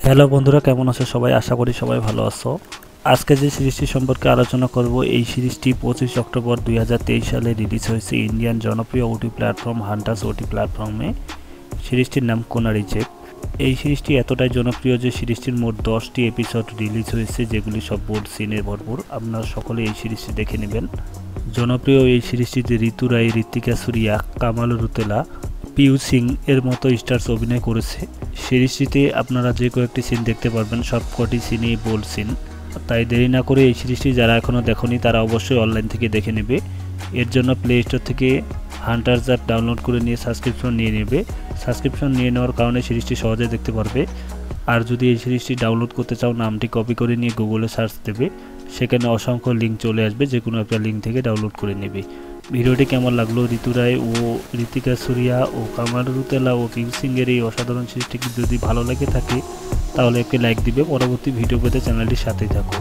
Hello বন্ধুরা, কেমন আছো সবাই? আশা করি সবাই ভালো আছো। আজকে যে সিরিজটি সম্পর্কে আলোচনা করব, এই সিরিজটি 25 অক্টোবর 2023 সালে রিলিজ হয়েছে ইন্ডিয়ান জনপ্রিয় ওটি প্ল্যাটফর্ম হান্টার্স ওটি প্ল্যাটফর্মে। সিরিজটির নাম কোনা রিজেক্ট। এই সিরিজটি এতটাই জনপ্রিয় যে সিরিজটির মোট 10টি এপিসোড রিলিজ হয়েছে, যেগুলি সব বোর্ড সিনে ভরপুর। আপনারা সকলে এই সিরিজটি দেখে নেবেন। জনপ্রিয় এই সিরিজটিতে ঋতু রায়, ঋত্বিকা সুরিয়া, কামাল রুতেলা, পিউ সিং এর মতো স্টার্স অভিনয় করেছে। সিরিজটিতে আপনারা যে কয়েকটি সিন দেখতে পারবেন, সবকটি সিনই বোল্ড সিন। তাই দেরি না করে এই সিরিজটি যারা এখনও দেখেনি তারা অবশ্যই অনলাইন থেকে দেখে নেবে। এর জন্য প্লে স্টোর থেকে হান্টার্স অ্যাপ ডাউনলোড করে নিয়ে সাবস্ক্রিপশন নিয়ে নেবে। সাবস্ক্রিপশন নিয়ে নেওয়ার কারণে সিরিজটি সহজে দেখতে পারবে। আর যদি এই সিরিজটি ডাউনলোড করতে চাও, নামটি কপি করে নিয়ে গুগলে সার্চ দেবে, সেখানে অসংখ্য লিঙ্ক চলে আসবে, যে কোনো একটা লিঙ্ক থেকে ডাউনলোড করে নেবে। ভিডিওটি কেমন লাগলো? ঋতু রায় ও ঋত্বিকা সুরিয়া ও কামাল রুতেলা ও পিউ সিংয়ের এই অসাধারণ সিরিজটি যদি ভালো লেগে থাকে তাহলে একটি লাইক দিবে। পরবর্তী ভিডিও পেতে চ্যানেলটির সাথেই থাকো।